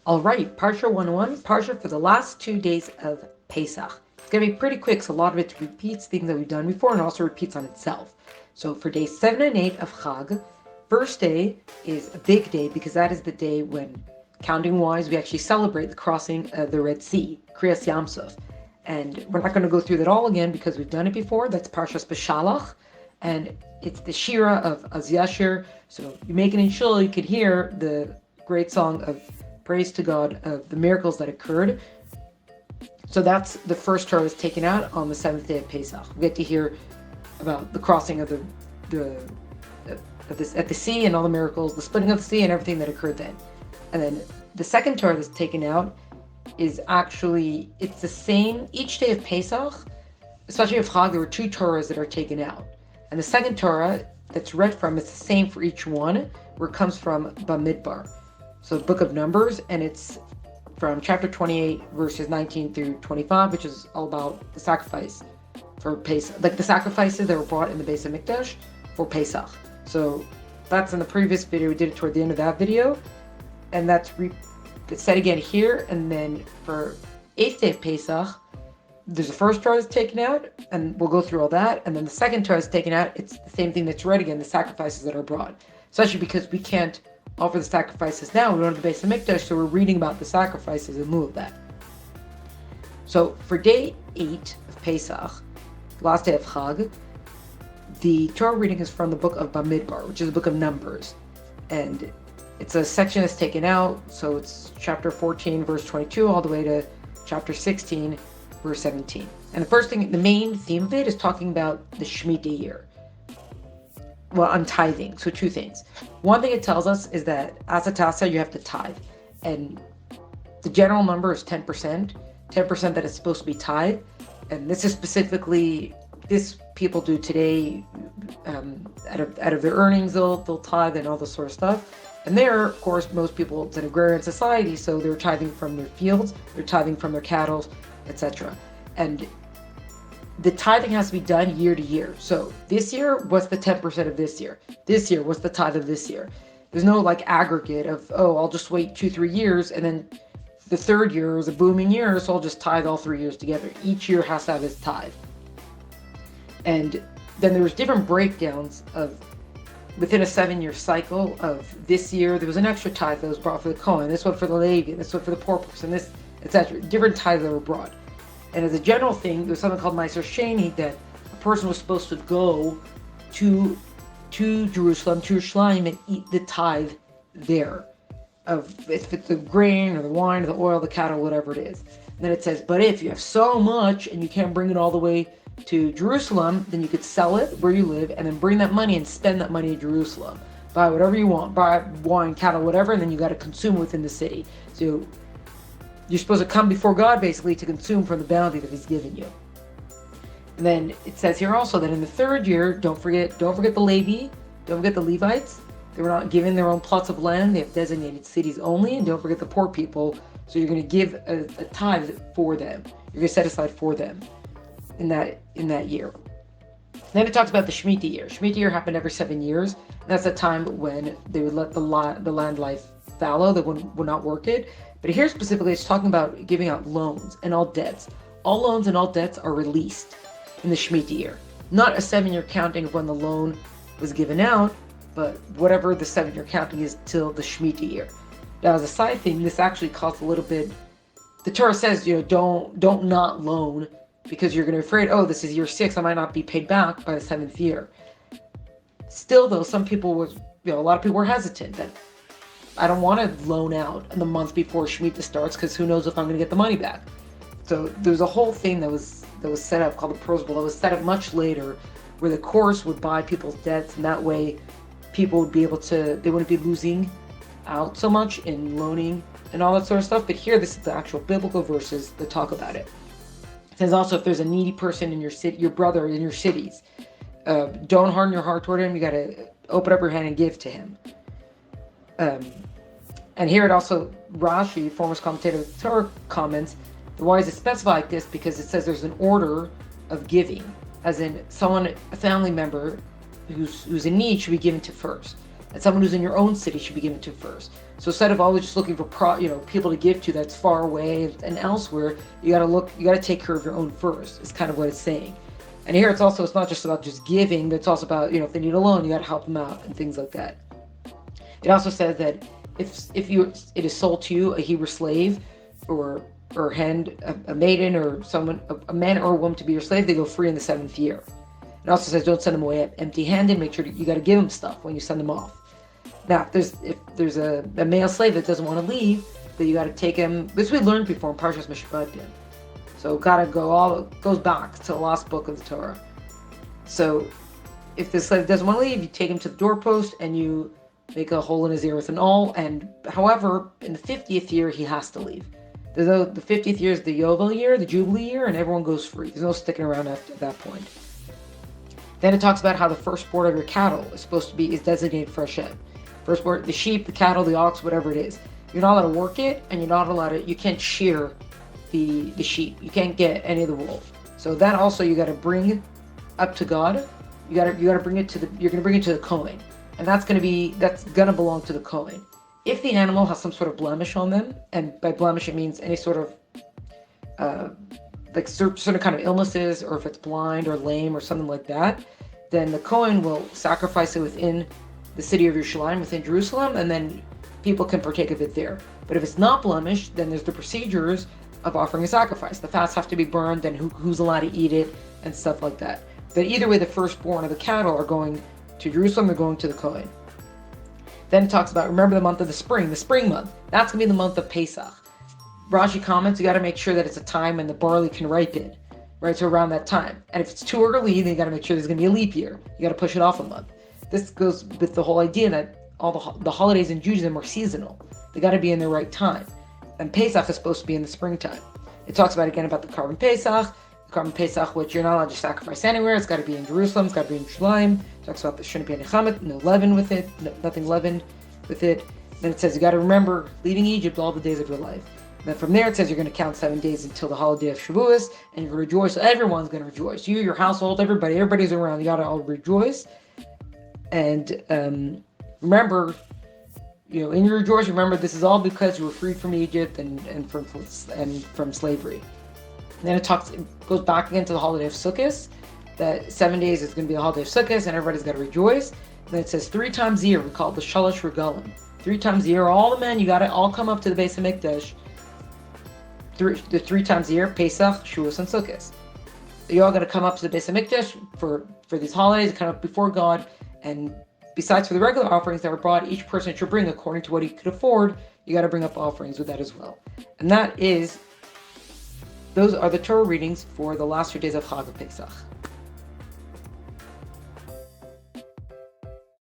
All right, Parsha 101, Parsha for the last 2 days of Pesach. It's going to be pretty quick, so a lot of it repeats things that we've done before and also repeats on itself. So for days 7 and 8 of Chag, first day is a big day because that is the day when, counting-wise, we actually celebrate the crossing of the Red Sea, Kriyas Yamsuf. And we're not going to go through that all again because we've done it before. That's Parsha's Beshalach, and it's the Shira of Az Yashir. So you make it in Shul, you could hear the great song of praise to God of the miracles that occurred. So that's the first Torah is taken out on the 7th day of Pesach. We get to hear about the crossing of at the sea and all the miracles, the splitting of the sea and everything that occurred then. And then the second Torah that's taken out is actually, it's the same each day of Pesach, especially of Chag. There were 2 Torahs that are taken out. And the second Torah that's read from is the same for each one, where it comes from Bamidbar. So the book of Numbers, and it's from chapter 28, verses 19 through 25, which is all about the sacrifice for Pesach, like the sacrifices that were brought in the Beis HaMikdash for Pesach. So that's in the previous video. We did it toward the end of that video, and it's said again here. And then for 8th day of Pesach, there's the first Torah that's taken out, and we'll go through all that. And then the second Torah is taken out. It's the same thing that's read again, the sacrifices that are brought, especially because we can't offer the sacrifices now. We don't have the Beis HaMikdash, so we're reading about the sacrifices in lieu of that. So for day 8 of Pesach, last day of Chag, the Torah reading is from the book of Bamidbar, which is the book of Numbers. And it's a section that's taken out, so it's chapter 14, verse 22, all the way to chapter 16, verse 17. And the main theme of it is talking about the Shmittah year. Well, on tithing. So 2 things. One thing it tells us is that as a tasa, you have to tithe. And the general number is 10%. 10% that is supposed to be tithe. And this is specifically, this people do today, out of their earnings, they'll tithe and all this sort of stuff. And there, of course, most people, it's an agrarian society, so they're tithing from their fields, they're tithing from their cattle, etc. And the tithing has to be done year to year. So this year, what's the 10% of this year? This year, what's the tithe of this year? There's no like aggregate of, I'll just wait 2-3 years, and then the third year is a booming year, so I'll just tithe all 3 years together. Each year has to have its tithe. And then there's different breakdowns of, within a 7-year cycle of this year, there was an extra tithe that was brought for the Kohen, this one for the Levi, this one for the poor person, this, etc. Different tithes that were brought. And as a general thing, there's something called Meiser Sheni, that a person was supposed to go to Jerusalem, to Yerushalayim, and eat the tithe there, of if it's the grain or the wine or the oil, the cattle, whatever it is. And then it says, but if you have so much and you can't bring it all the way to Jerusalem, then you could sell it where you live and then bring that money and spend that money in Jerusalem. Buy whatever you want, buy wine, cattle, whatever, and then you got to consume within the city. So you're supposed to come before God, basically, to consume from the bounty that He's given you. And then it says here also that in the 3rd year, don't forget the Levi, don't forget the Levites. They were not given their own plots of land. They have designated cities only. And don't forget the poor people. So you're going to give a tithe for them. You're going to set aside for them in that year. Then it talks about the Shmittah year. Shmittah year happened every 7 years. And that's a time when they would let the land life fallow. They would not work it. But here specifically, it's talking about giving out loans and all debts. All loans and all debts are released in the Shmittah year. Not a 7-year counting of when the loan was given out, but whatever the 7-year counting is till the Shmittah year. Now, as a side thing, this actually caused a little bit. The Torah says, don't not loan because you're going to be afraid, this is year 6, I might not be paid back by the 7th year. Still, though, some people a lot of people were hesitant that I don't want to loan out in the month before Shmittah starts because who knows if I'm going to get the money back. So there's a whole thing that was set up called the Prosbul that was set up much later, where the course would buy people's debts, and that way people would be able to, they wouldn't be losing out so much in loaning and all that sort of stuff. But here, this is the actual biblical verses that talk about it. It says also, if there's a needy person in your city, your brother in your cities, don't harden your heart toward him. You got to open up your hand and give to him. And here it also, Rashi, foremost commentator of the Torah, comments, why is it specified like this? Because it says there's an order of giving, as in a family member who's in need should be given to first. and someone who's in your own city should be given to first. So instead of always just looking for people to give to that's far away and elsewhere, you got to take care of your own first. Is kind of what it's saying. And here it's not just about just giving, but it's also about, if they need a loan, you got to help them out and things like that. It also says that if it is sold to you, a Hebrew slave or a maiden or someone, a man or a woman to be your slave, they go free in the 7th year. It also says don't send them away empty-handed. Make sure you got to give them stuff when you send them off. Now, if there's a male slave that doesn't want to leave, then you got to take him. This we learned before in Parsha Shmittah. So gotta goes back to the last book of the Torah. So if the slave doesn't want to leave, you take him to the doorpost and you make a hole in his ear with an awl. And however, in the 50th year, he has to leave. The 50th year is the Yovel year, the Jubilee year, and everyone goes free. There's no sticking around after that point. Then it talks about how the firstborn of your cattle is designated for Hashem. Firstborn, the sheep, the cattle, the ox, whatever it is. You're not allowed to work it, and you can't shear the sheep. You can't get any of the wool. So that also you got to bring up to God. You got to bring it to you're going to bring it to the Kohen, and that's going to belong to the Kohen. If the animal has some sort of blemish on them, and by blemish it means any sort of certain kind of illnesses, or if it's blind or lame or something like that, then the Kohen will sacrifice it within the city of Yerushalayim, within Jerusalem, and then people can partake of it there. But if it's not blemished, then there's the procedures of offering a sacrifice. The fats have to be burned, and who's allowed to eat it, and stuff like that. But either way, the firstborn of the cattle are going to Jerusalem, they're going to the Kohen. Then it talks about, remember the month of the spring month. That's going to be the month of Pesach. Rashi comments, you got to make sure that it's a time when the barley can ripen, right? So around that time. And if it's too early, then you got to make sure there's going to be a leap year. You got to push it off a month. This goes with the whole idea that all the holidays in Judaism are seasonal. They got to be in the right time. And Pesach is supposed to be in the springtime. It talks about again about the Carbon Pesach, which you're not allowed to sacrifice anywhere. It's got to be in Jerusalem. It's got to be in Yerushalayim. It talks about the shouldn't be any chametz, no leaven with it, nothing leavened with it. Then it says you got to remember leaving Egypt all the days of your life. And then from there it says you're going to count 7 days until the holiday of Shavuos, and you're going to rejoice. So everyone's going to rejoice. You, your household, everybody's around. You got to all rejoice. And remember, in your rejoice, remember this is all because you were freed from Egypt and from slavery. And then it goes back again to the holiday of Sukkot. That 7 days is going to be the holiday of Sukkot, and everybody's got to rejoice. And then it says 3 times a year, we call it the Shalosh Regalim. 3 times a year, all the men, you got to all come up to the base of Mikdash. 3 times a year, Pesach, Shavuos, and Sukkot. You all got to come up to the base of Mikdash for these holidays, come up before God, and besides for the regular offerings that were brought, each person should bring according to what he could afford. You got to bring up offerings with that as well. And those are the Torah readings for the last 2 days of Chag of Pesach.